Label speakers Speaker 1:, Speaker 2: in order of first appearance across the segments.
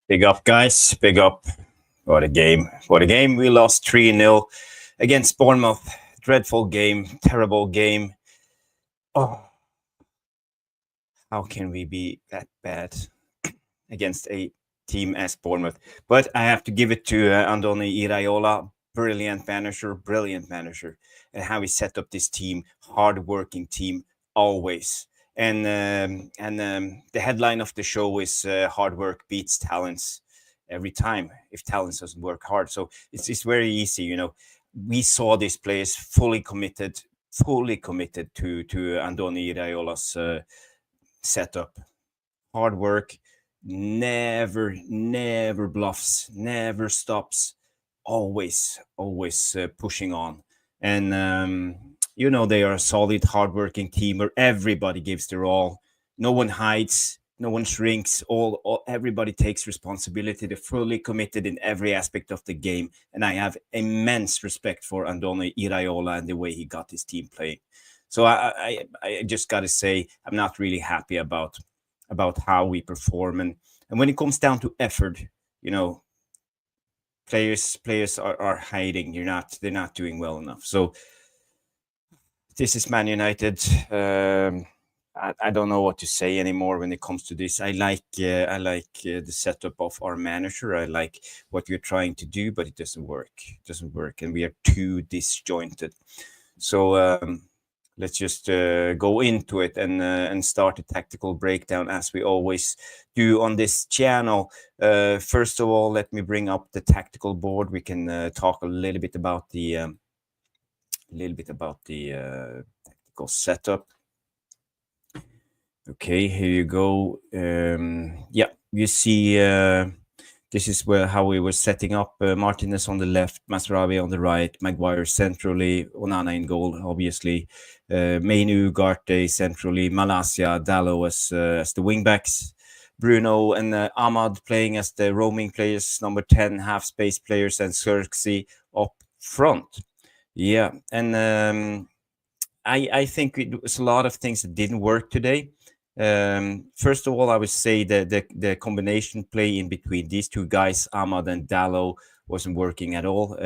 Speaker 1: Big up, guys. Big up. What a game. What a game. We lost 3-0 against Bournemouth. Dreadful game. Terrible game. Oh, how can we be that bad against a team as Bournemouth? But I have to give it to Andoni Iraola. Brilliant manager. And how he set up this team. Hard-working team, always. And the headline of the show is hard work beats talents every time if talents doesn't work hard. So it's very easy, We saw these players fully committed to Andoni Iraiola's setup. Hard work, never bluffs, never stops, always pushing on. And they are a solid, hardworking team where everybody gives their all. No one hides, no one shrinks. Everybody takes responsibility. They're fully committed in every aspect of the game. And I have immense respect for Andoni Iraola and the way he got his team playing. So I just got to say, I'm not really happy about how we perform. And when it comes down to effort, players are hiding. They're not doing well enough. So this is Man United. I don't know what to say anymore when it comes to this. I like the setup of our manager. I like what we're trying to do, but it doesn't work. And we are too disjointed. So let's just go into it and start a tactical breakdown as we always do on this channel. First of all, let me bring up the tactical board. We can talk a little bit about the tactical setup. Okay, here you go. You see, this is how we were setting up. Martinez on the left, Masraoui on the right, Maguire centrally, Onana in goal, obviously. Mainu, Ugarte centrally, Malacia, Dalot as the wingbacks. Bruno and Ahmad playing as the roaming players, number 10, half-space players, and Xerxes up front. Yeah, and I think it was a lot of things that didn't work today. First of all, I would say that the combination play in between these two guys, Ahmad and Dalot, wasn't working at all.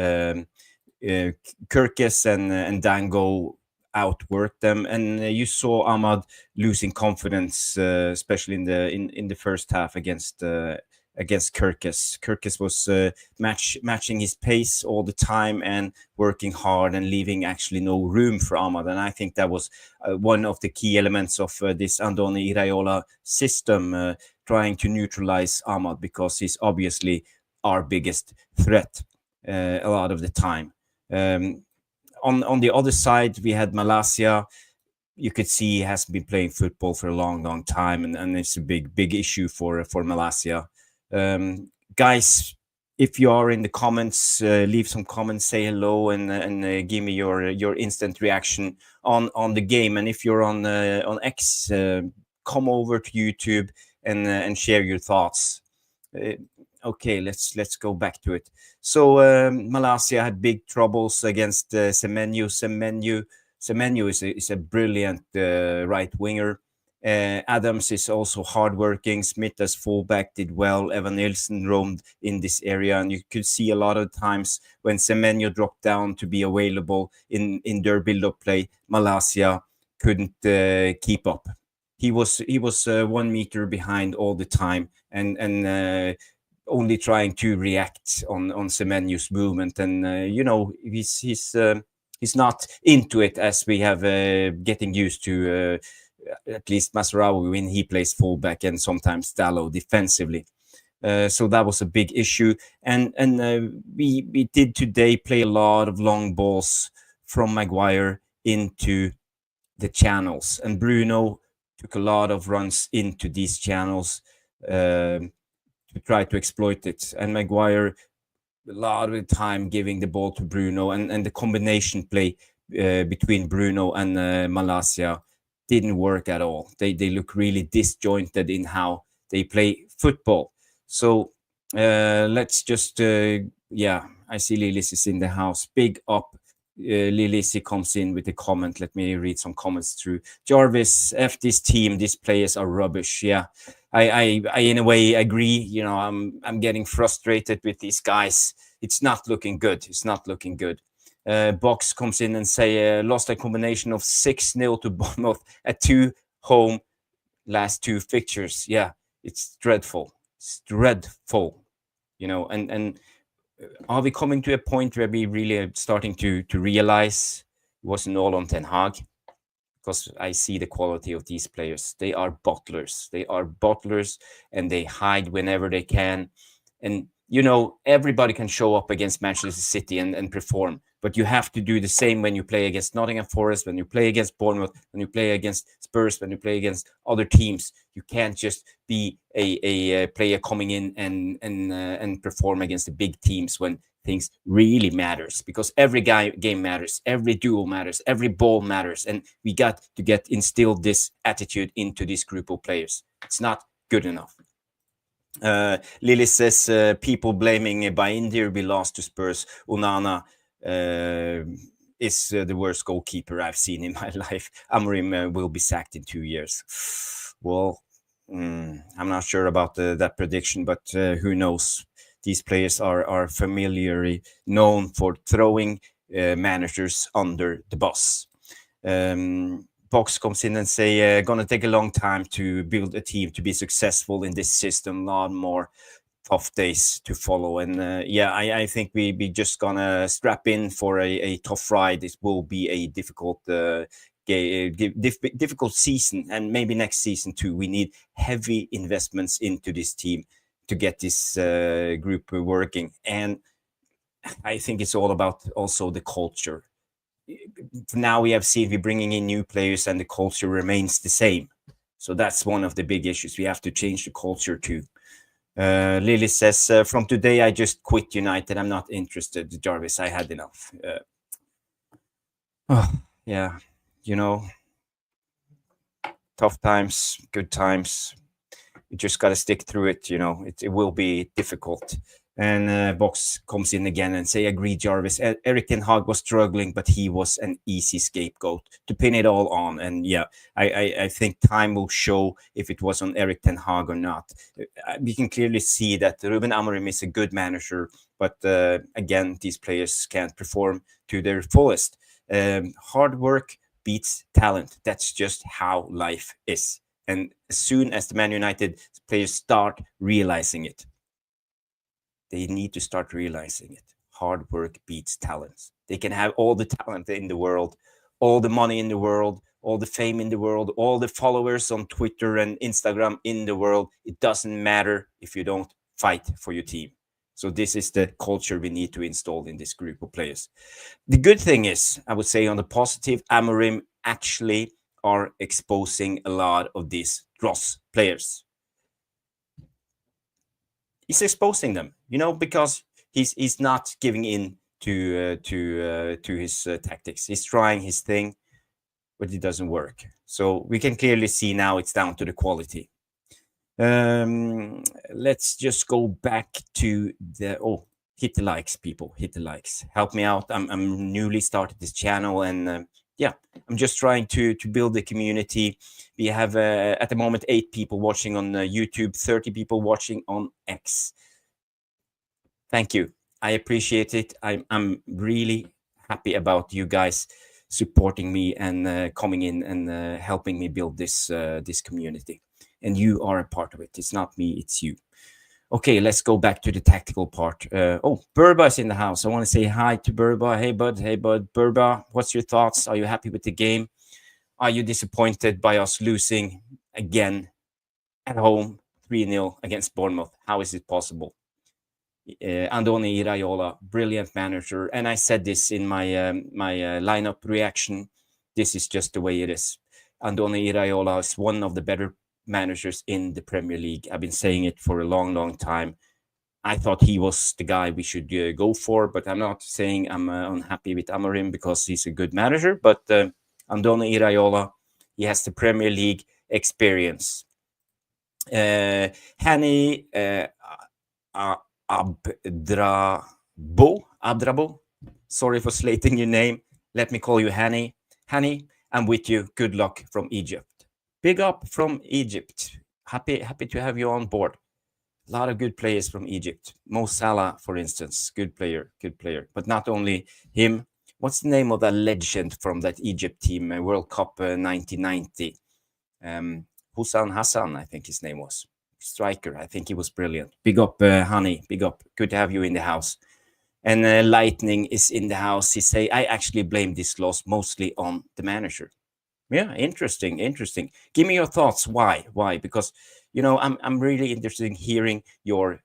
Speaker 1: Kirkes and Dango outworked them, and you saw Ahmad losing confidence, especially in the first half against Kirkes. Kirkes was matching his pace all the time and working hard and leaving actually no room for Ahmad. And I think that was one of the key elements of this Andoni Iraola system, trying to neutralize Ahmad because he's obviously our biggest threat a lot of the time. On the other side, we had Malacia. You could see he has been playing football for a long time, and it's a big issue for Malacia. Guys, if you are in the comments, leave some comments, say hello, and give me your instant reaction on the game. And if you're on X, come over to YouTube and share your thoughts. Okay, let's go back to it. So Malacia had big troubles against Semenyo. Semenyo is a brilliant right winger. Adams is also hardworking. Smith as fullback did well. Evan Nilsson roamed in this area, and you could see a lot of times when Semenyo dropped down to be available in their build-up play, Malacia couldn't keep up. He was 1 meter behind all the time, and only trying to react on Semenyo's movement. And he's not into it as we have getting used to. At least Masraoui when he plays fullback, and sometimes Dalot defensively. So that was a big issue. And we did today play a lot of long balls from Maguire into the channels. And Bruno took a lot of runs into these channels to try to exploit it. And Maguire, a lot of the time giving the ball to Bruno, and the combination play between Bruno and Malacia didn't work at all. They look really disjointed in how they play football. So let's just I see Lilis is in the house. Big up. Lilis comes in with a comment. Let me read some comments through. Jarvis, F this team, these players are rubbish. Yeah, I in a way agree. You know, I'm getting frustrated with these guys. It's not looking good. It's not looking good. Box comes in and say lost a combination of 6-0 to Bournemouth at 2 home last 2 fixtures. Yeah, it's dreadful. It's dreadful. You know, and are we coming to a point where we really are starting to realize it wasn't all on Ten Hag? Because I see the quality of these players. They are bottlers. They are bottlers, and they hide whenever they can. And you know, everybody can show up against Manchester City and perform, but you have to do the same when you play against Nottingham Forest, when you play against Bournemouth, when you play against Spurs, when you play against other teams. You can't just be a player coming in and perform against the big teams when things really matters, because every game matters, every duel matters, every ball matters, and we got to get instilled this attitude into this group of players. It's not good enough. Lily says people blaming Baindir we lost to Spurs. Onana is the worst goalkeeper I've seen in my life. Amorim will be sacked in 2 years. Well, I'm not sure about that prediction, but who knows? These players are familiarly known for throwing managers under the bus. Box comes in and say, gonna take a long time to build a team to be successful in this system. A lot more tough days to follow. And yeah, I think we just gonna strap in for a tough ride. It will be a difficult difficult season, and maybe next season too. We need heavy investments into this team to get this group working. And I think it's all about also the culture. Now we have seen we're bringing in new players and the culture remains the same. So that's one of the big issues. We have to change the culture too. Lily says, from today, I just quit United. I'm not interested. Jarvis, I had enough. Oh, yeah, you know, tough times, good times. You just got to stick through it. You know, it will be difficult. And Box comes in again and say, agree, Jarvis. Eric Ten Hag was struggling, but he was an easy scapegoat to pin it all on. And yeah, I think time will show if it was on Eric Ten Hag or not. We can clearly see that Ruben Amorim is a good manager, but again, these players can't perform to their fullest. Hard work beats talent. That's just how life is. And as soon as the Man United players start realizing it, they need to start realizing it. Hard work beats talent. They can have all the talent in the world, all the money in the world, all the fame in the world, all the followers on Twitter and Instagram in the world. It doesn't matter if you don't fight for your team. So this is the culture we need to install in this group of players. The good thing is, I would say on the positive, Amorim actually are exposing a lot of these dross players. He's exposing them, you know, because he's not giving in to his tactics. He's trying his thing, but it doesn't work. So we can clearly see now it's down to the quality. Let's just go back to the hit the likes, people. Hit the likes. Help me out. I'm newly started this channel, and yeah, I'm just trying to build the community. We have at the moment 8 people watching on YouTube, 30 people watching on X. Thank you. I appreciate it. I'm really happy about you guys supporting me and coming in and helping me build this this community. And you are a part of it. It's not me, it's you. Okay, let's go back to the tactical part. Burba is in the house. I want to say hi to Burba. Hey, bud. Hey, bud. Burba, what's your thoughts? Are you happy with the game? Are you disappointed by us losing again at home 3-0 against Bournemouth? How is it possible? Andoni Iraola, brilliant manager. And I said this in my lineup reaction. This is just the way it is. Andoni Iraola is one of the better managers in the Premier League. I've been saying it for a long, long time. I thought he was the guy we should go for, but I'm not saying I'm unhappy with Amorim because he's a good manager. But Andoni Iraola, he has the Premier League experience. Hani Abdrabo, sorry for slating your name. Let me call you Hani. Hani, I'm with you. Good luck from Egypt. Big up from Egypt. Happy to have you on board. A lot of good players from Egypt. Mo Salah, for instance, good player, good player. But not only him. What's the name of that legend from that Egypt team, World Cup 1990? Hussein Hassan, I think his name was. Striker. I think he was brilliant. Big up, Honey. Big up. Good to have you in the house. And Lightning is in the house. He say, I actually blame this loss mostly on the manager. Yeah, interesting, interesting. Give me your thoughts. Why? Why? Because I'm really interested in hearing your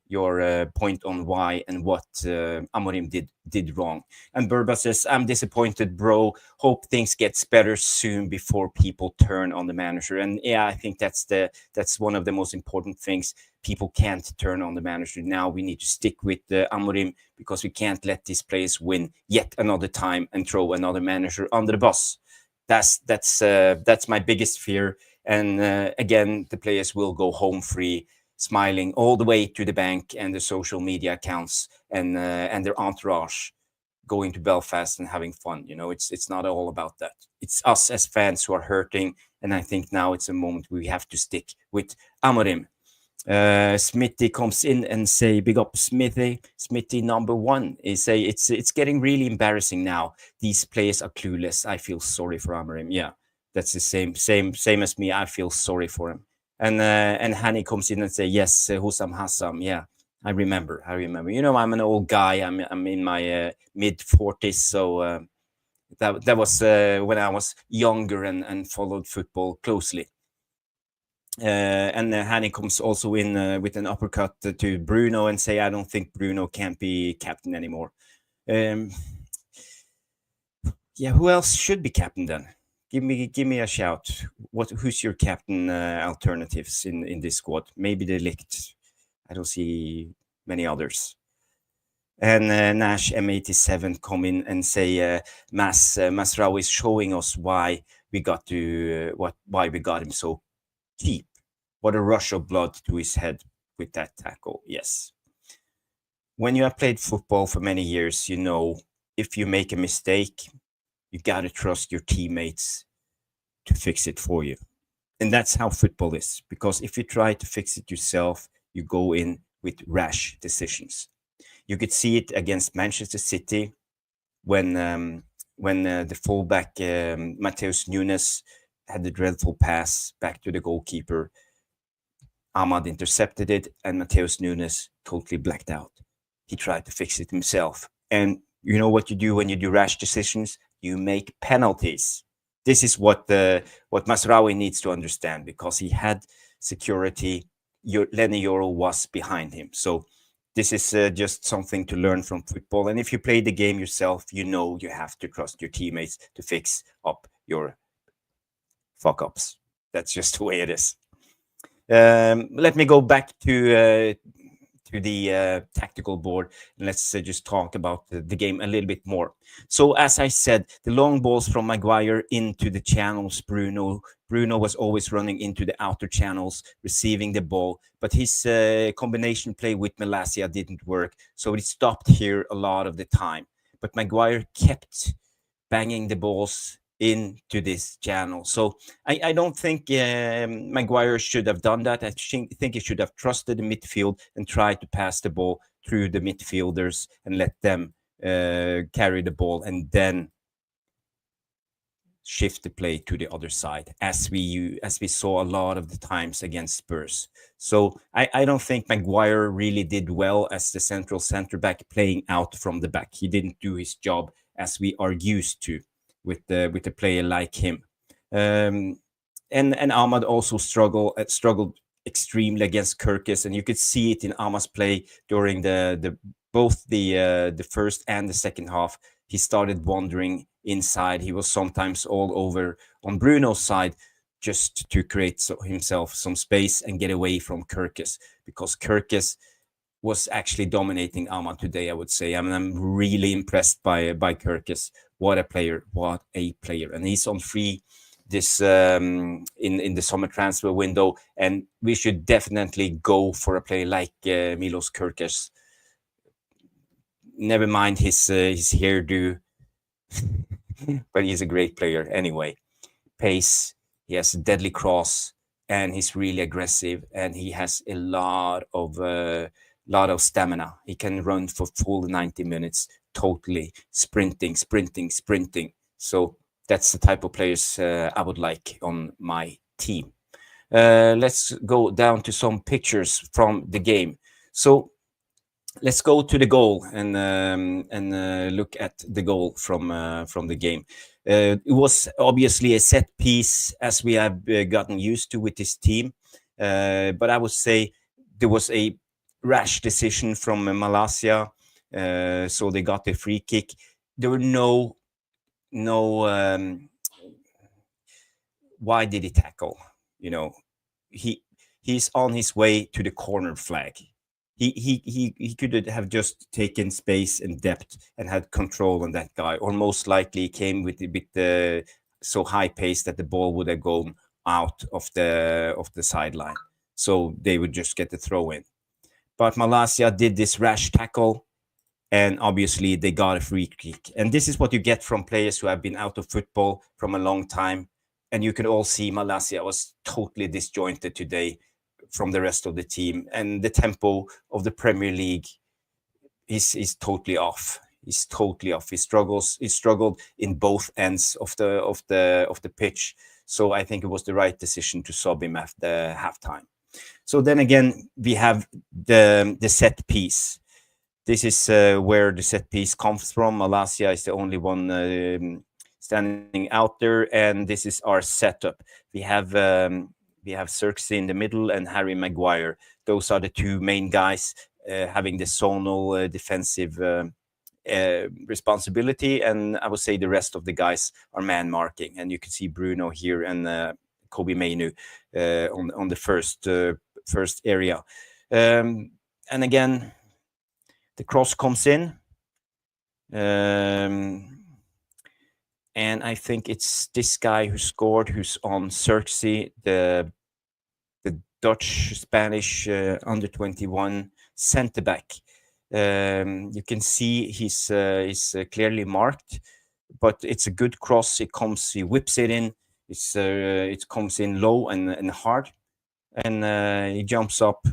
Speaker 1: point on why and what Amorim did wrong. And Burba says, "I'm disappointed, bro. Hope things gets better soon before people turn on the manager." And yeah, I think that's one of the most important things. People can't turn on the manager now. We need to stick with Amorim because we can't let these players win yet another time and throw another manager under the bus. That's my biggest fear. And again, the players will go home free, smiling all the way to the bank and the social media accounts and their entourage, going to Belfast and having fun. It's not all about that. It's us as fans who are hurting, and I think now it's a moment we have to stick with Amorim. Smithy comes in and say, "Big up, Smithy." Smithy number one is say it's getting really embarrassing now. These players are clueless. I feel sorry for Amarim. Yeah, that's the same as me. I feel sorry for him. And Hani comes in and say, "Yes, Hussam Hassam." Yeah, I remember. I remember. I'm an old guy. I'm in my mid-40s, so that was when I was younger and followed football closely. And Hani comes also in with an uppercut to Bruno and say, "I don't think Bruno can be captain anymore." Um, yeah, who else should be captain then? Give me a shout. Who's your captain alternatives in this squad? Maybe the Ligt. I don't see many others. And Nash M87 come in and say, Masrao is showing us why we got to why we got him so cheap. What a rush of blood to his head with that tackle. Yes. When you have played football for many years, if you make a mistake, you got to trust your teammates to fix it for you. And that's how football is. Because if you try to fix it yourself, you go in with rash decisions. You could see it against Manchester City when the fullback Mateus Nunes had the dreadful pass back to the goalkeeper. Ahmad intercepted it, and Mateus Nunes totally blacked out. He tried to fix it himself. And you know what you do when you do rash decisions? You make penalties. This is what Masraoui needs to understand, because he had security. Lenny Yoro was behind him. So this is just something to learn from football. And if you play the game yourself, you have to trust your teammates to fix up your fuck ups. That's just the way it is. Let me go back to the tactical board, and let's just talk about the game a little bit more. So, as I said, the long balls from Maguire into the channels. Bruno was always running into the outer channels, receiving the ball, but his combination play with Malacia didn't work, so it stopped here a lot of the time. But Maguire kept banging the balls into this channel. So I don't think Maguire should have done that. I think he should have trusted the midfield and tried to pass the ball through the midfielders and let them carry the ball, and then shift the play to the other side, as we saw a lot of the times against Spurs. So I don't think Maguire really did well as the central center back playing out from the back. He didn't do his job as we are used to with a player like him. And Ahmad also struggled extremely against Kirkis, and you could see it in Ahmad's play during both the first and the second half. He started wandering inside. He was sometimes all over on Bruno's side just to create himself some space and get away from Kirkis, because Kirkis was actually dominating Ahmad today, I would say. I mean, I'm really impressed by Kirkis. What a player. And he's on free this in the summer transfer window, and we should definitely go for a player like Milos Kirkis. Never mind his hairdo, but he's a great player anyway. Pace, he has a deadly cross, and he's really aggressive, and he has a lot of stamina. He can run for full 90 minutes, totally sprinting. So that's the type of players I would like on my team. Let's go down to some pictures from the game. So let's go to the goal and look at the goal from the game. It was obviously a set piece, as we have gotten used to with this team. But I would say there was a rash decision from Malaysia, so they got the free kick. There were no. Why did he tackle? You know, he he's on his way to the corner flag. He could have just taken space and depth and had control on that guy, or most likely came with a bit so high pace that the ball would have gone out of the sideline, so they would just get the throw in. But Malaysia did this rash tackle, and obviously they got a free kick. And this is what you get from players who have been out of football from a long time. And you could all see Malaysia was totally disjointed today from the rest of the team, and the tempo of the Premier League is totally off. He's totally off. He struggled in both ends of the pitch. So I think it was the right decision to sub him after halftime. So then again, we have the set piece. This is where the set piece comes from. Malaysia is the only one standing out there, and this is our setup. We have Xerxes in the middle and Harry Maguire. Those are the two main guys having the zonal defensive responsibility, and I would say the rest of the guys are man marking. And you can see Bruno here and Kobe Mainu on the first area. And again, the cross comes in. And I think it's this guy who scored, who's on Xerxes, the Dutch Spanish under 21 centre back. You can see he's clearly marked, but it's a good cross. He whips it in. It comes in low and hard, and he jumps up.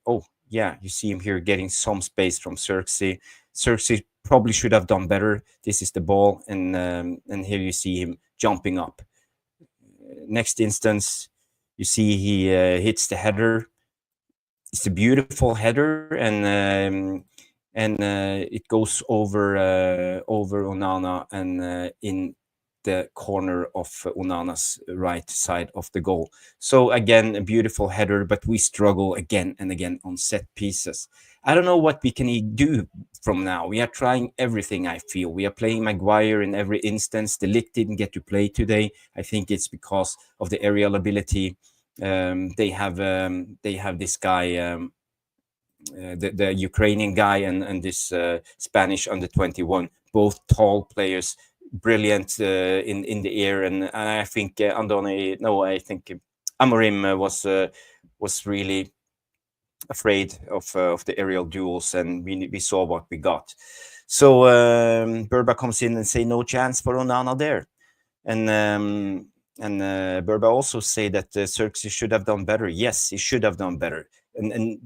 Speaker 1: Oh yeah, you see him here getting some space from Xerxes. Xerxes probably should have done better. This is the ball, and here you see him jumping up. Next instance, you see he hits the header. It's a beautiful header, and it goes over Onana and in the corner of Onana's right side of the goal. So again, a beautiful header, but we struggle again and again on set pieces. I don't know what we can do from now. We are trying everything, I feel. We are playing Maguire in every instance. De Ligt didn't get to play today. I think it's because of the aerial ability. They have this guy, the Ukrainian guy, and this Spanish under 21, both tall players, brilliant in the air. And I think I think Amorim was really afraid of the aerial duels, and we saw what we got. So Burba comes in and say no chance for Onana there, and Burba also say that Xerxes should have done better. Yes, he should have done better, and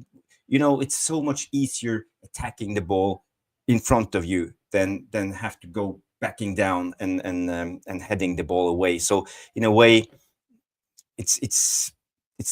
Speaker 1: it's so much easier attacking the ball in front of you than have to go backing down and heading the ball away. So in a way, it's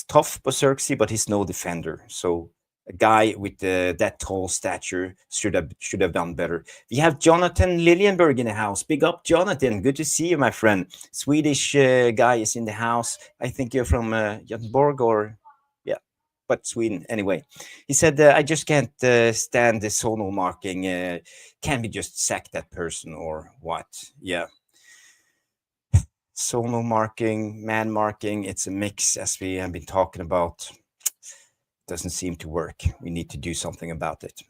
Speaker 1: tough for Xerxes, but he's no defender. So a guy with that tall stature should have done better. We have Jonathan Liljenberg in the house. Big up, Jonathan. Good to see you, my friend. Swedish guy is in the house. I think you're from Göteborg, or yeah, but Sweden anyway. He said, I just can't stand the zonal marking. Can we just sack that person or what? Yeah. Zonal marking, man marking, it's a mix, as we have been talking about. Doesn't seem to work. We need to do something about it.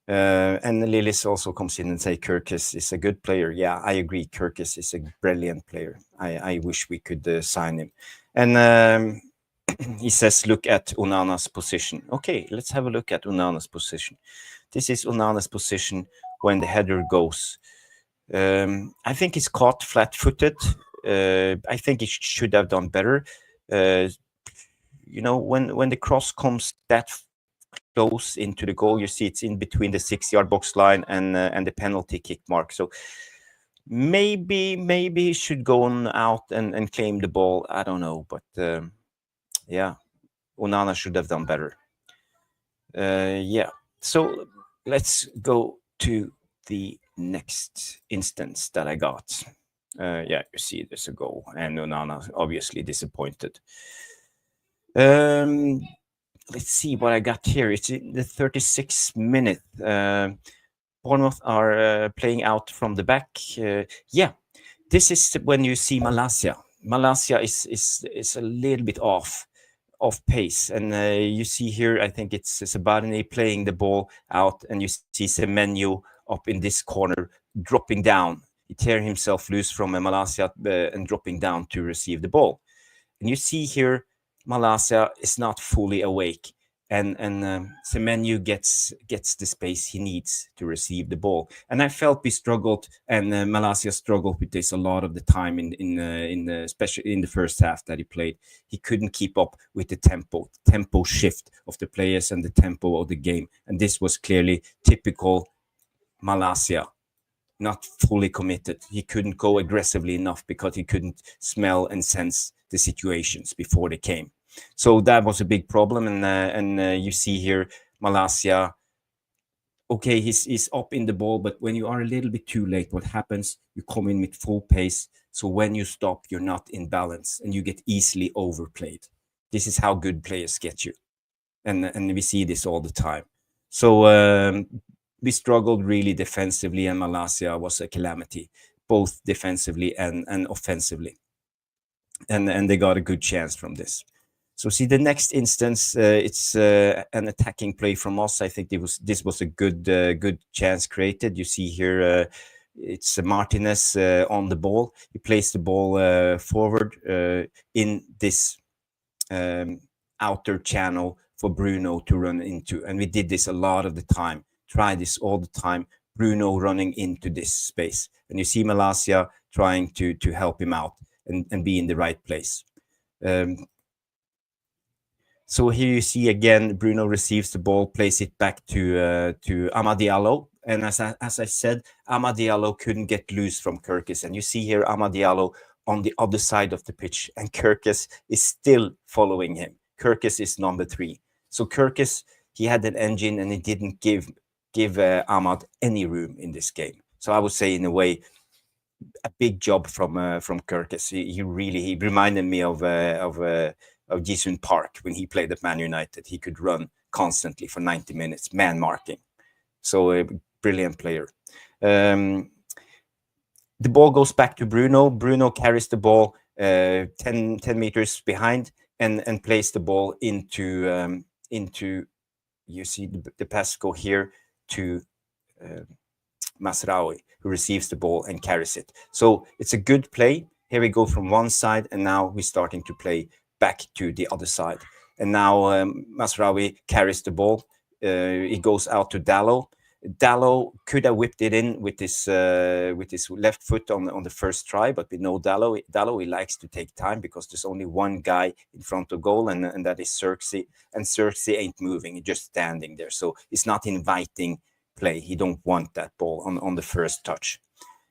Speaker 1: And Lilis also comes in and say Kirkis is a good player. Yeah, I agree. Kirkis is a brilliant player. I wish we could sign him. And he says, look at Onana's position. Okay, let's have a look at Onana's position. This is Onana's position when the header goes. I think he's caught flat-footed. I think he should have done better. when the cross comes that close into the goal, you see it's in between the 6-yard box line and the penalty kick mark. So maybe he should go on out and claim the ball. I don't know, but yeah, Onana should have done better. Yeah, so let's go to the next instance that I got. Yeah, you see there's a goal, and Onana obviously disappointed. Let's see what I got here. It's in the 36th minute. Bournemouth are playing out from the back. Yeah, this is when you see Malacia. Malacia is a little bit off pace, and you see here, I think it's Sabadini playing the ball out, and you see Semenyo up in this corner dropping down. He tear himself loose from Malacia and dropping down to receive the ball. And you see here, Malacia is not fully awake, and Semenyo gets the space he needs to receive the ball. And I felt we struggled, and Malacia struggled with this a lot of the time especially in the first half that he played. He couldn't keep up with the tempo shift of the players and the tempo of the game, and this was clearly typical Malacia. Not fully committed. He couldn't go aggressively enough because he couldn't smell and sense the situations before they came. So that was a big problem. And you see here, Malacia, okay, he's up in the ball, but when you are a little bit too late, what happens? You come in with full pace. So when you stop, you're not in balance and you get easily overplayed. This is how good players get you. And we see this all the time. So we struggled really defensively, and Malacia was a calamity, both defensively and offensively. And they got a good chance from this. So see the next instance, it's an attacking play from us. I think this was a good chance created. You see here, it's Martinez on the ball. He plays the ball forward in this outer channel for Bruno to run into. And we did this a lot of the time. Try this all the time. Bruno running into this space. And you see Malacia trying to help him out and be in the right place. So here you see again, Bruno receives the ball, plays it back to Amad Diallo. And as I said, Amad Diallo couldn't get loose from Kirkis. And you see here Amad Diallo on the other side of the pitch, and Kirkis is still following him. Kirkis is number 3. So Kirkis, he had an engine, and he didn't give Amad any room in this game. So I would say, in a way, a big job from Kirkis. He reminded me of Ji-Sung Park when he played at Man United. He could run constantly for 90 minutes, man marking. So a brilliant player. The ball goes back to Bruno. Bruno carries the ball 10 meters behind and plays the ball into you see the pass go here to Masraoui, who receives the ball and carries it. So it's a good play. Here we go from one side, and now we're starting to play back to the other side. And now Masraoui carries the ball. He goes out to Dallo. Dallo could have whipped it in with his left foot on the first try, but we know Dallo, he likes to take time because there's only one guy in front of goal, and that is Xerxes. And Xerxes ain't moving, he's just standing there. So it's not inviting play. He don't want that ball on the first touch.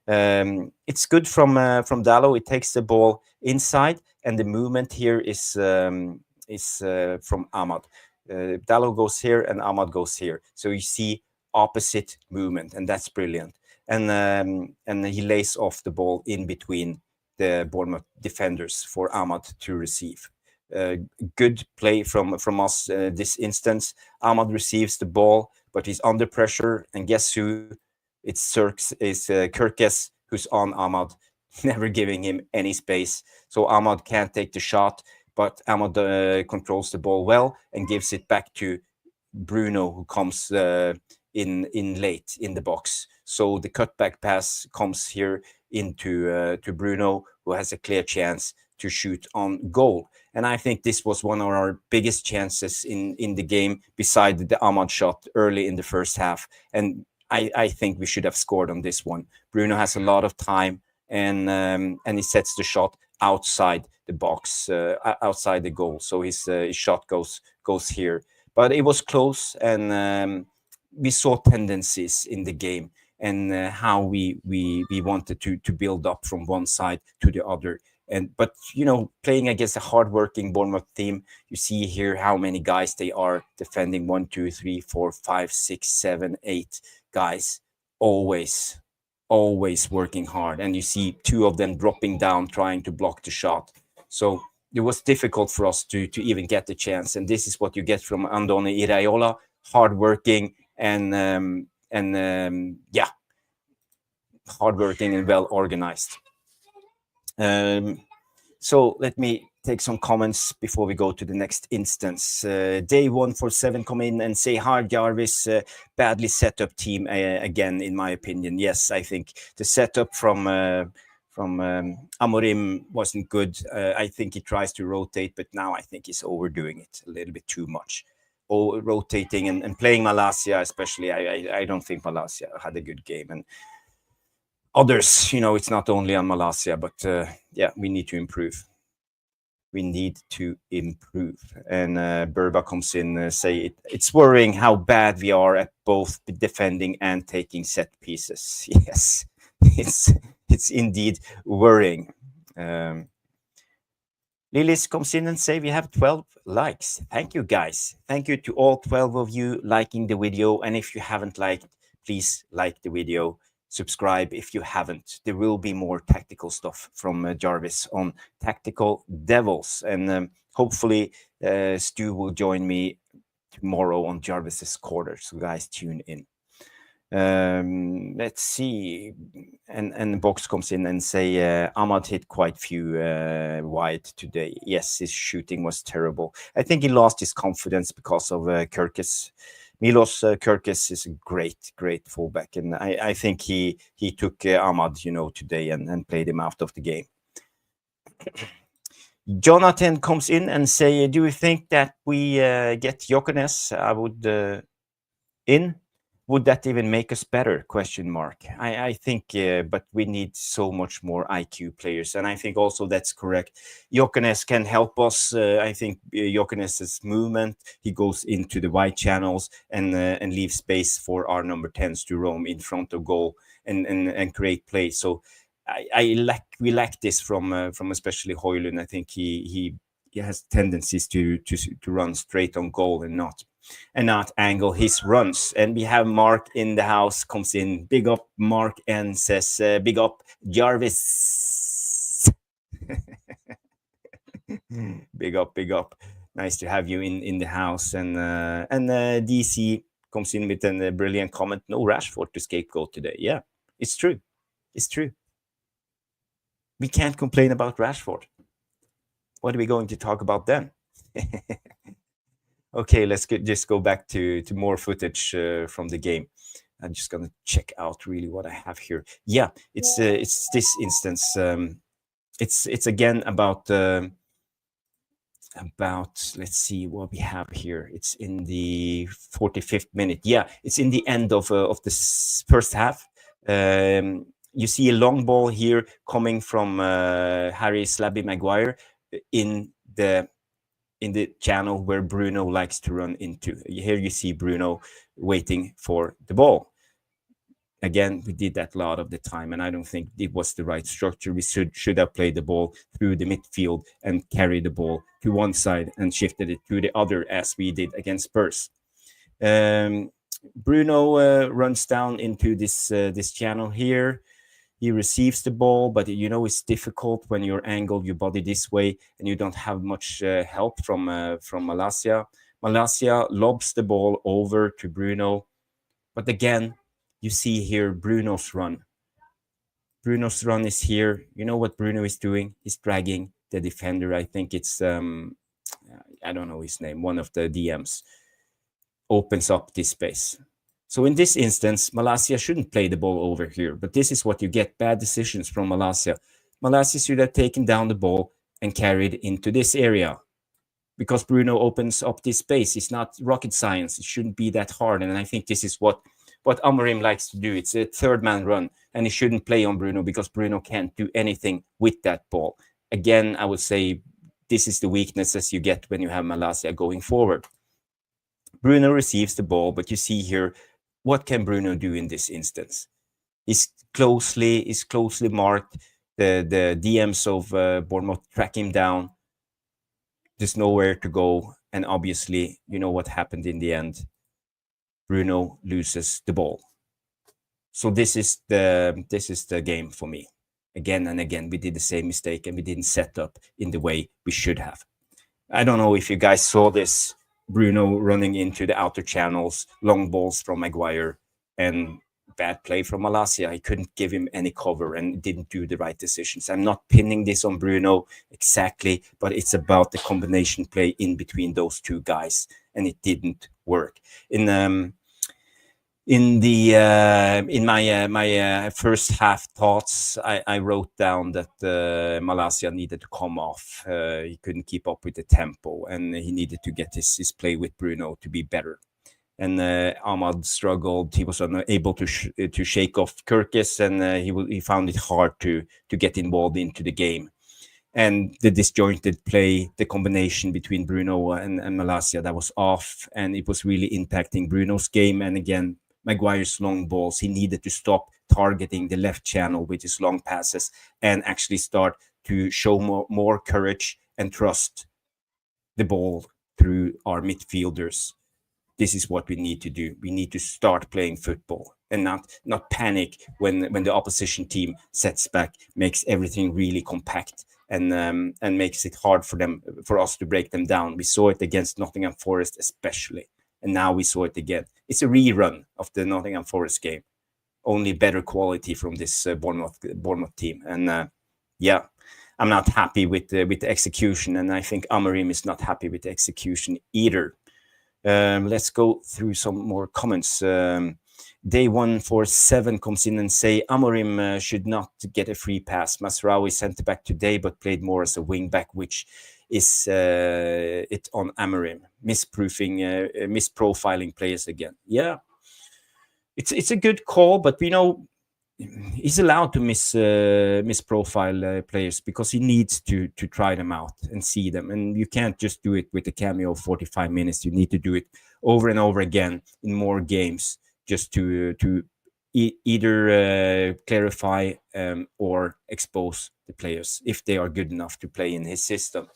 Speaker 1: It's good from Dallo. He takes the ball inside, and the movement here is from Amad. Dallo goes here, and Amad goes here. So you see opposite movement, and that's brilliant. And he lays off the ball in between the Bournemouth defenders for Amad to receive. Good play from us this instance. Amad receives the ball, but he's under pressure, and guess who? It's Kirkes who's on Amad, never giving him any space. So Amad can't take the shot, but Amad controls the ball well and gives it back to Bruno, who comes in late in the box. So the cutback pass comes here into to Bruno, who has a clear chance to shoot on goal. And I think this was one of our biggest chances in the game, beside the Amad shot early in the first half. And I think we should have scored on this one. Bruno has a lot of time, and he sets the shot outside the box, outside the goal. So his shot goes here. But it was close, and we saw tendencies in the game, and how we wanted to build up from one side to the other. But playing against a hardworking Bournemouth team, you see here how many guys they are defending: 1, 2, 3, 4, 5, 6, 7, 8 guys, always working hard. And you see 2 of them dropping down trying to block the shot. So it was difficult for us to even get the chance. And this is what you get from Andone Iraola: hardworking and hardworking and well organized. So let me take some comments before we go to the next instance. Day147 come in and say, "Hard Jarvis, badly set up team again, in my opinion." Yes, I think the setup from Amorim wasn't good. I think he tries to rotate, but now I think he's overdoing it a little bit too much. Rotating and playing Malaysia, especially. I don't think Malaysia had a good game. And others, it's not only on Malaysia, but we need to improve. And Burba comes in, say it's worrying how bad we are at both defending and taking set pieces. Yes, it's indeed worrying. Lilis comes in and say we have 12 likes. Thank you, guys. Thank you to all 12 of you liking the video. And if you haven't liked, please like the video. Subscribe if you haven't. There will be more tactical stuff from Jarvis on Tactical Devils. And hopefully Stu will join me tomorrow on Jarvis's Quarter. So guys, tune in. Let's see. And the box comes in and say Ahmad hit quite few wide today. Yes, his shooting was terrible. I think he lost his confidence because of Kirkis. Milos Kirkis is a great fullback, and I think he took Ahmad, today and played him out of the game. Jonathan comes in and say, "Do you think that we get Jokenes? I would in? Would that even make us better? Question mark. I think, but we need so much more IQ players, and I think also that's correct. Jokenes can help us. I think Jokenes's movement, he goes into the wide channels and leave space for our number 10s to roam in front of goal and create play. So we lack this from especially Højlund. I think he has tendencies to run straight on goal and not angle his runs. And we have Mark in the house, comes in. Big up Mark and says, "Big up Jarvis." Big up. Nice to have you in the house. And DC comes in with a brilliant comment: "No Rashford to scapegoat today." Yeah, it's true. We can't complain about Rashford. What are we going to talk about then? Okay, let's just go back to more footage from the game. I'm just gonna check out really what I have here. Yeah, it's this instance. It's again about let's see what we have here. It's in the 45th minute. Yeah, it's in the end of the first half. You see a long ball here coming from Harry Slabby Maguire in the channel where Bruno likes to run into. Here you see Bruno waiting for the ball. Again, we did that a lot of the time, and I don't think it was the right structure. We should have played the ball through the midfield and carried the ball to one side and shifted it to the other, as we did against Spurs. Bruno runs down into this channel here. He receives the ball, but it's difficult when you angle your body this way and you don't have much help from Malaysia. Malaysia lobs the ball over to Bruno, but again, you see here Bruno's run. Bruno's run is here. You know what Bruno is doing? He's dragging the defender. I think it's I don't know his name. One of the DMs opens up this space. So in this instance, Malaysia shouldn't play the ball over here, but this is what you get: bad decisions from Malaysia. Malaysia should have taken down the ball and carried into this area, because Bruno opens up this space. It's not rocket science. It shouldn't be that hard. And I think this is what Amorim likes to do. It's a third man run, and he shouldn't play on Bruno because Bruno can't do anything with that ball. again, I would say this is the weaknesses you get when you have Malaysia going forward. Bruno receives the ball, but you see here, what can Bruno do in this instance? Is closely marked. The DMs of Bournemouth track him down. There's nowhere to go, and obviously, you know what happened in the end. Bruno loses the ball. So this is the game for me. Again and again, we did the same mistake, and we didn't set up in the way we should have. I don't know if you guys saw this. Bruno running into the outer channels, long balls from Maguire, and bad play from Malaysia. I couldn't give him any cover and didn't do the right decisions. I'm not pinning this on Bruno exactly, but it's about the combination play in between those two guys, and it didn't work. In my first half thoughts, I wrote down that Malaysia needed to come off. He couldn't keep up with the tempo, and he needed to get his play with Bruno to be better. And Ahmad struggled. He was unable to shake off Kirkis, and he found it hard to get involved into the game. And the disjointed play, the combination between Bruno and Malaysia, that was off, and it was really impacting Bruno's game. And again, Maguire's long balls, he needed to stop targeting the left channel with his long passes and actually start to show more courage and trust the ball through our midfielders. This is what we need to do. We need to start playing football and not panic when the opposition team sets back, makes everything really compact, and makes it hard for us to break them down. We saw it against Nottingham Forest especially, and now we saw it again. It's a rerun of the Nottingham Forest game, only better quality from this Bournemouth team. And yeah, I'm not happy with the execution, and I think Amorim is not happy with the execution either. Let's go through some more comments. Day 147 comes in and say Amorim should not get a free pass. Masraoui centre back today, but played more as a wing back, which is it on Amorim, misprofiling players again. Yeah, it's a good call, but we know he's allowed to misprofile players because he needs to try them out and see them, and you can't just do it with a cameo of 45 minutes. You need to do it over and over again in more games, just to either clarify or expose the players if they are good enough to play in his system.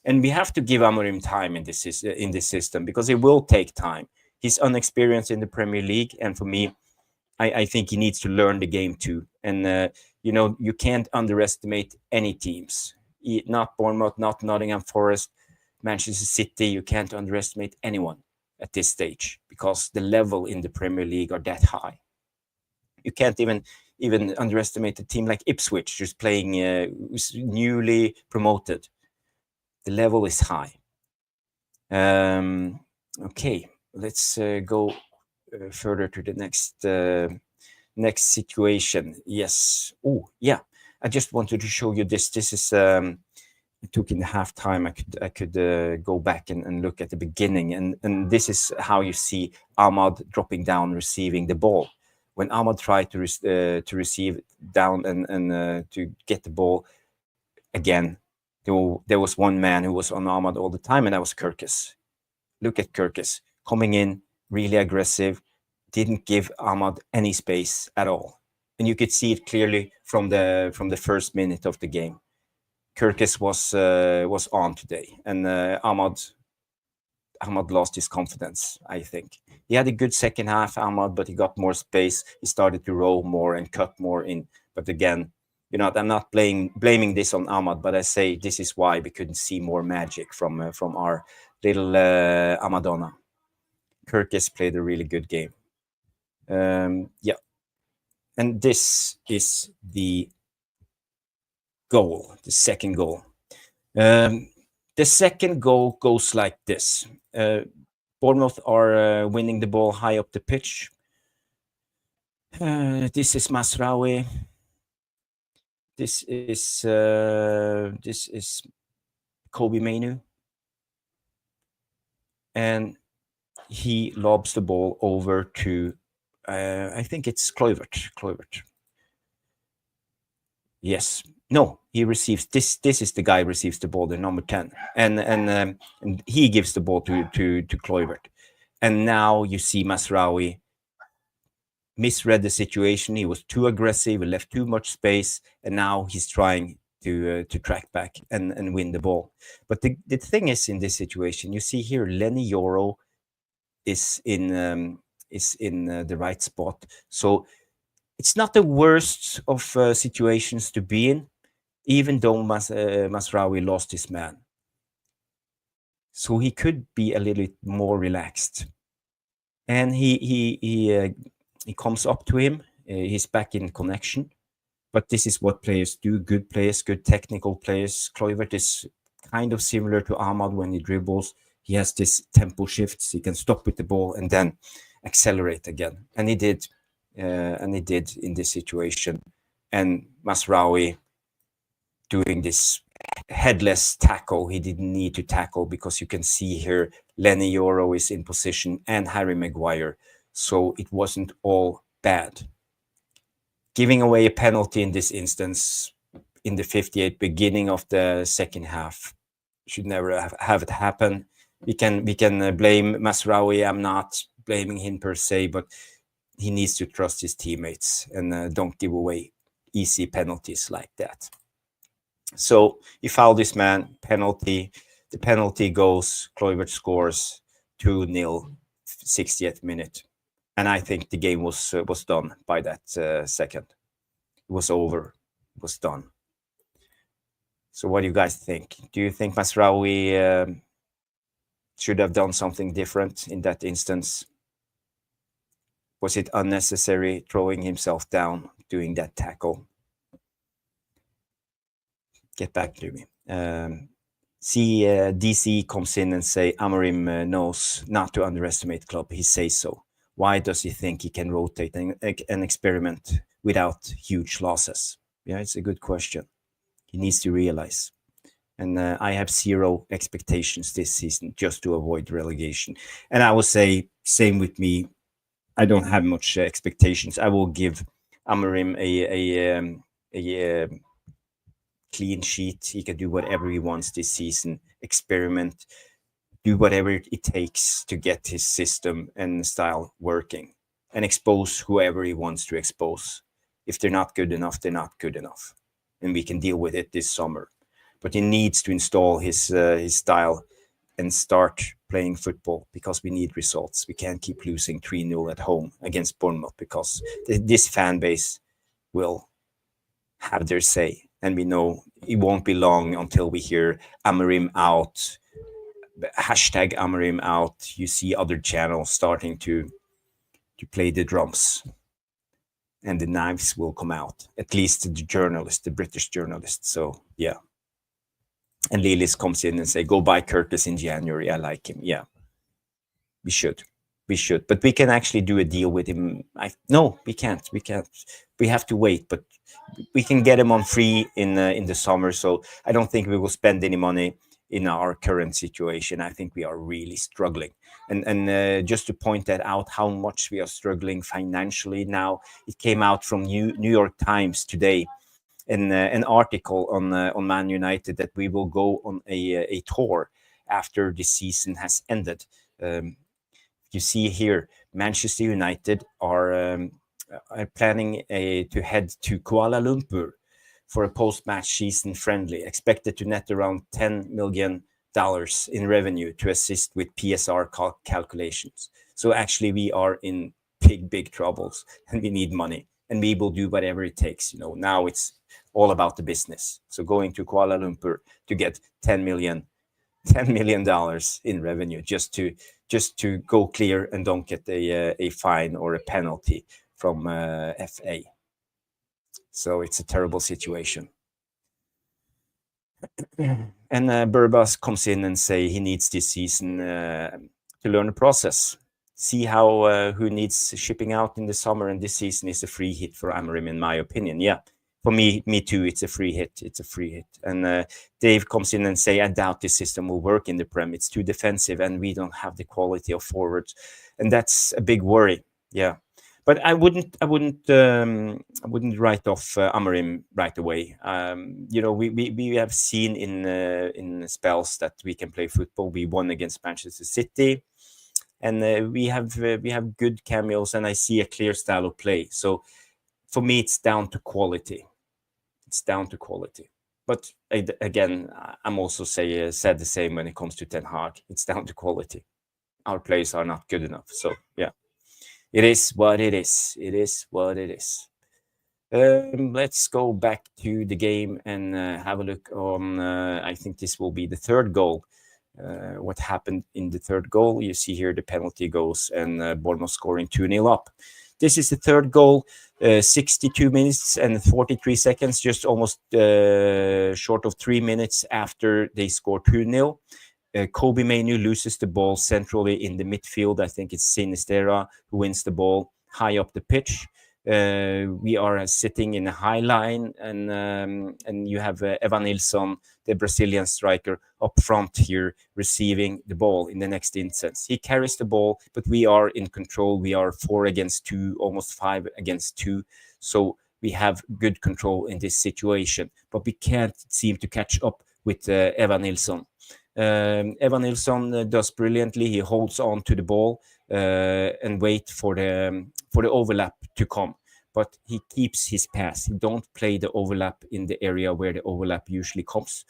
Speaker 1: And we have to give Amorim time in this system, because it will take time. He's unexperienced in the Premier League, and for me, I think he needs to learn the game too. And you can't underestimate any teams. Not Bournemouth, not Nottingham Forest, Manchester City. You can't underestimate anyone at this stage, because the level in the Premier League are that high. You can't even underestimate a team like Ipswich, who's playing, who's newly promoted. The level is high. Okay, let's go further to the next situation. Yes. Oh, yeah. I just wanted to show you this. This is I took in the halftime. I could go back and look at the beginning, and this is how you see Ahmad dropping down, receiving the ball. When Ahmad tried to receive down and to get the ball again, there was one man who was on Ahmad all the time, and that was Kirkis. Look at Kirkis coming in, really aggressive, didn't give Ahmad any space at all. And you could see it clearly from the first minute of the game. Kirkis was on today, and Ahmad lost his confidence, I think. He had a good second half, Ahmad, but he got more space. He started to roll more and cut more in. But again, I'm not blaming this on Ahmad, but I say this is why we couldn't see more magic from our little Amadonna. Kirkis played a really good game. Yeah. And this is the goal, the second goal. The second goal goes like this. Bournemouth are winning the ball high up the pitch. This is Masraoui. This is Kobe Mainu. And he lobs the ball over to, I think it's Kluivert. Yes. No, he receives this. This is the guy who receives the ball, the number 10, and he gives the ball to Kluivert. And now you see Masraoui misread the situation. He was too aggressive. He left too much space, and now he's trying to track back and win the ball. But the thing is, in this situation, you see here, Lenny Yoro is in the right spot. So it's not the worst of situations to be in, even though Masraoui lost his man. So he could be a little bit more relaxed. And he comes up to him. He's back in connection. But this is what players do. Good players, good technical players. Kluivert is kind of similar to Ahmad when he dribbles. He has this tempo shifts. He can stop with the ball and then accelerate again. And he did. In this situation. And Masraoui doing this headless tackle. He didn't need to tackle because you can see here Lenny Yoro is in position and Harry Maguire. So it wasn't all bad. Giving away a penalty in this instance in the 58th, beginning of the second half, should never have it happen. We can blame Masraoui. I'm not blaming him per se, but he needs to trust his teammates and don't give away easy penalties like that. So he fouled this man, penalty. The penalty goes, Kluivert scores 2-0, 60th minute. And I think the game was done by that second. It was over. It was done. So what do you guys think? Do you think Masraoui should have done something different in that instance? Was it unnecessary throwing himself down, doing that tackle? Get back to me. DC comes in and say Amorim knows not to underestimate club. He says so. Why does he think he can rotate an experiment without huge losses? Yeah, it's a good question. He needs to realize. And I have zero expectations this season just to avoid relegation. And I will say, same with me. I don't have much expectations. I will give Amorim a clean sheet. He can do whatever he wants this season, experiment, do whatever it takes to get his system and style working and expose whoever he wants to expose. If they're not good enough, they're not good enough. And we can deal with it this summer. But he needs to install his style and start playing football because we need results. We can't keep losing 3-0 at home against Bournemouth because this fan base will have their say. And we know it won't be long until we hear Amorim out, hashtag Amorim out. You see other channels starting to play the drums. And the knives will come out, at least the journalist, the British journalist. So, yeah. And Lilis comes in and say, go buy Curtis in January. I like him. Yeah, we should. But we can actually do a deal with him. No, we can't. We have to wait. But we can get him on free in the summer. So I don't think we will spend any money in our current situation. I think we are really struggling. And just to point that out, how much we are struggling financially now. It came out from New York Times today. An article on Man United that we will go on a tour after the season has ended. You see here, Manchester United are planning to head to Kuala Lumpur for a post-match season friendly, expected to net around $10 million in revenue to assist with PSR calculations. So actually, we are in big troubles, and we need money, and we will do whatever it takes. Now it's all about the business. So going to Kuala Lumpur to get $10 million in revenue just to go clear and don't get a fine or a penalty from FA. So it's a terrible situation. And Burbas comes in and say he needs this season to learn the process. See how who needs shipping out in the summer, and this season is a free hit for Amorim, in my opinion. Yeah, for me too, it's a free hit. And Dave comes in and say, I doubt this system will work in the Prem. It's too defensive and we don't have the quality of forwards. And that's a big worry. Yeah. But I wouldn't write off Amorim right away. We have seen in spells that we can play football. We won against Manchester City, and we have good cameos, and I see a clear style of play. So for me, it's down to quality. It's down to quality. But again, I'm also said the same when it comes to Ten Hag. It's down to quality. Our players are not good enough. So yeah, it is what it is. It is what it is. Let's go back to the game and have a look on. I think this will be the third goal. What happened in the third goal? You see here the penalty goes and Bournemouth scoring 2-0 up. This is the third goal. 62 minutes and 43 seconds, just almost short of 3 minutes after they score 2-0. Kobe Mainu loses the ball centrally in the midfield. I think it's Sinistera who wins the ball high up the pitch. We are sitting in a high line, and you have Evan Nilsson, the Brazilian striker, up front here receiving the ball in the next instance. He carries the ball, but we are in control. We are 4 against 2, almost 5 against 2. So we have good control in this situation, but we can't seem to catch up with Evan Nilsson. Evan Nilsson does brilliantly. He holds on to the ball and wait for the overlap to come, but he keeps his pass. He don't play the overlap in the area where the overlap usually comes.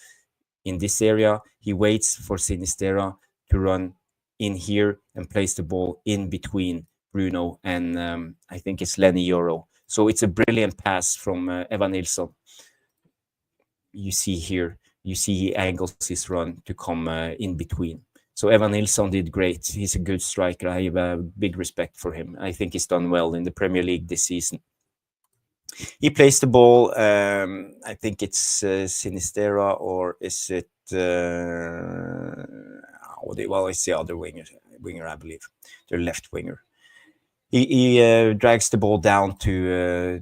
Speaker 1: In this area, he waits for Sinistera to run in here and plays the ball in between Bruno and I think it's Lenny Euro. So it's a brilliant pass from Evan Nilsson. You see here, you see he angles his run to come in between. So Evan Nilsson did great. He's a good striker. I have a big respect for him. I think he's done well in the Premier League this season. He plays the ball. I think it's Sinistera, or is it? Well, it's the other winger, I believe, the left winger. He drags the ball down to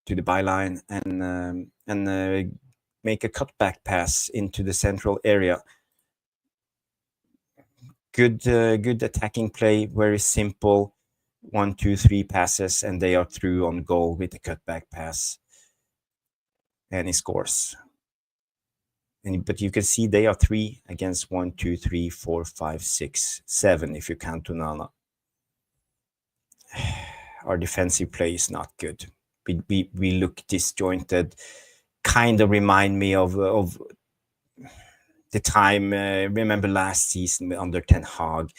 Speaker 1: the byline and make a cutback pass into the central area. Good attacking play, very simple. 1, 2, 3 passes, and they are through on goal with a cutback pass, and he scores. But you can see they are 3 against 1, 2, 3, 4, 5, 6, 7 if you count Tunana. Our defensive play is not good. We look disjointed. Kind of remind me of the time. Remember last season under Ten Hag,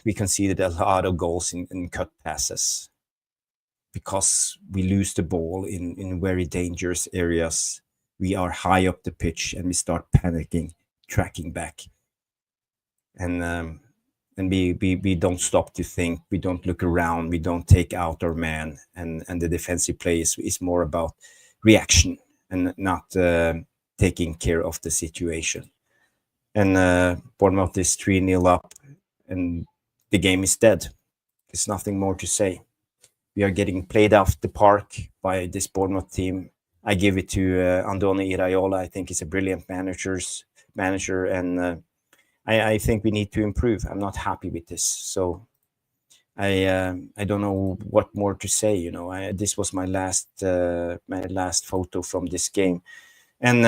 Speaker 1: we conceded a lot of goals in cut passes because we lose the ball in very dangerous areas. We are high up the pitch and we start panicking, tracking back, and we don't stop to think. We don't look around. We don't take out our man, and the defensive play is more about reaction and not taking care of the situation. And Bournemouth is 3-0 up, and the game is dead. There's nothing more to say. We are getting played off the park by this Bournemouth team. I give it to Andoni Iraola. I think he's a brilliant manager, and I think we need to improve. I'm not happy with this, so I don't know what more to say. This was my last photo from this game, and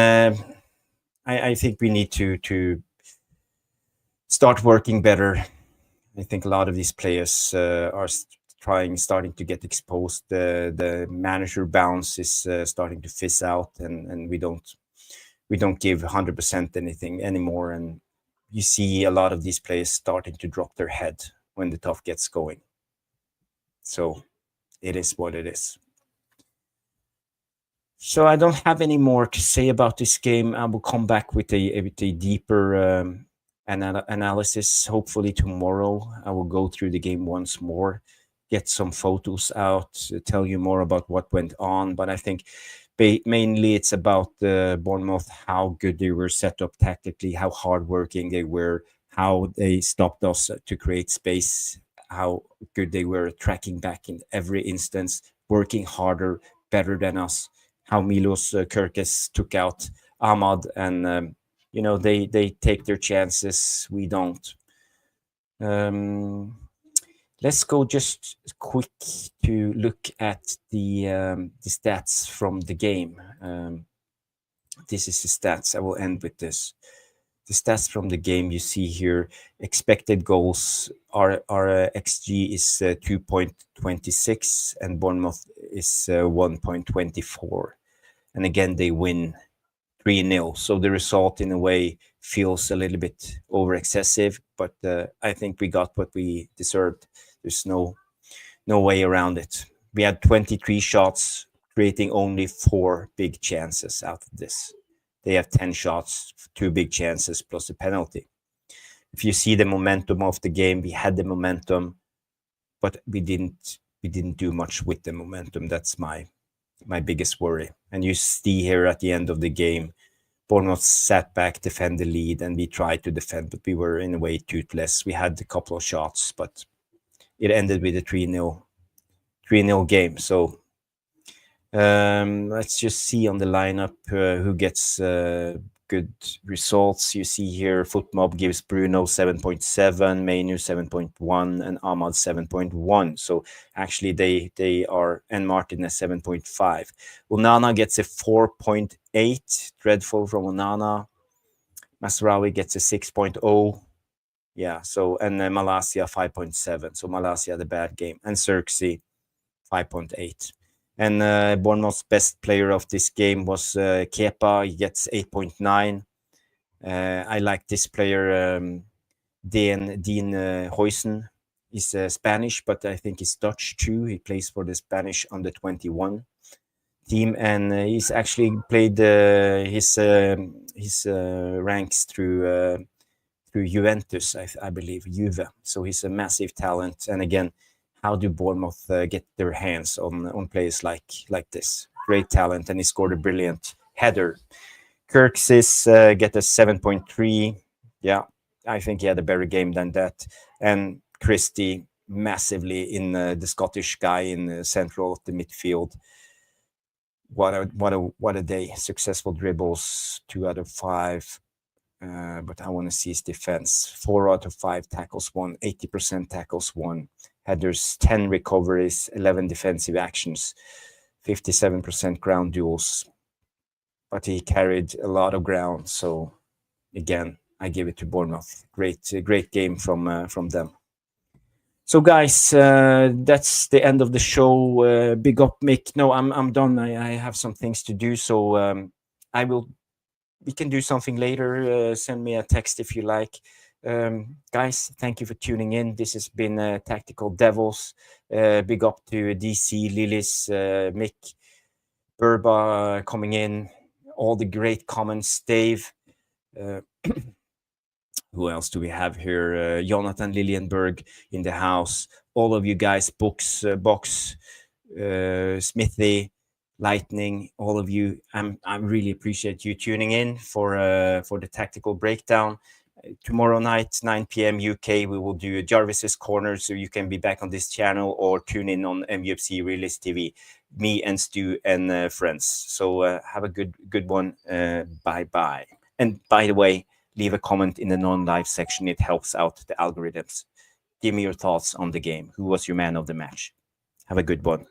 Speaker 1: I think we need to start working better. I think a lot of these players are starting to get exposed. The manager bounce is starting to fizz out, and we don't give 100% anything anymore. And you see a lot of these players starting to drop their head when the tough gets going. So it is what it is. So I don't have any more to say about this game. I will come back with a deeper analysis hopefully tomorrow. I will go through the game once more, get some photos out, tell you more about what went on. But I think mainly it's about Bournemouth, how good they were set up tactically, how hardworking they were, how they stopped us to create space, how good they were tracking back in every instance, working harder, better than us, how Milos Kerkez took out Ahmad, and they take their chances, we don't. Let's go just quick to look at the stats from the game. This is the stats. I will end with this. The stats from the game you see here: expected goals. Our XG is 2.26, and Bournemouth is 1.24. And again, they win 3-0. So the result, in a way, feels a little bit over excessive, but I think we got what we deserved. There's no way around it. We had 23 shots, creating only 4 big chances out of this. They have 10 shots, 2 big chances plus a penalty. If you see the momentum of the game, we had the momentum, but we didn't do much with the momentum. That's my biggest worry. And you see here at the end of the game, Bournemouth sat back, defend the lead, and we tried to defend, but we were in a way toothless. We had a couple of shots, but it ended with a 3-0 game. So let's just see on the lineup who gets good results. You see here, FootMob gives Bruno 7.7, Mainu 7.1, and Ahmad 7.1. So actually they are, and Martinez 7.5. Onana gets a 4.8, dreadful from Onana. Masraoui gets a 6.0. Yeah, so, and Malacia 5.7. So Malacia had a bad game. And Xerxes 5.8. And Bournemouth's best player of this game was Kepa. He gets 8.9. I like this player, Dean Huijsen. He's Spanish, but I think he's Dutch too. He plays for the Spanish under 21 team, and he's actually played his ranks through Juventus, I believe, Juve. So he's a massive talent. And again, how do Bournemouth get their hands on players like this? Great talent, and he scored a brilliant header. Kirk's get a 7.3. Yeah, I think he had a better game than that. And Christie massively in the Scottish guy in the central of the midfield. What a day! Successful dribbles, 2 out of 5. But I want to see his defense. 4 out of 5 tackles won, 80% tackles won. Headers, 10 recoveries, 11 defensive actions, 57% ground duels. But he carried a lot of ground. So again, I give it to Bournemouth. Great game from them. So guys, that's the end of the show. Big up, Mick. No, I'm done. I have some things to do. So we can do something later. Send me a text if you like. Guys, thank you for tuning in. This has been Tactical Devils. Big up to DC, Lilis, Mick, Burba coming in. All the great comments. Dave. Who else do we have here? Jonathan Lilienberg in the house. All of you guys, Box, Smithy, Lightning, all of you. I really appreciate you tuning in for the tactical breakdown. Tomorrow night, 9 p.m. UK, we will do Jarvis's Corner, so you can be back on this channel or tune in on MUFC Realist TV. Me and Stu and friends. So have a good one. Bye. And by the way, leave a comment in the non-live section. It helps out the algorithms. Give me your thoughts on the game. Who was your man of the match? Have a good one.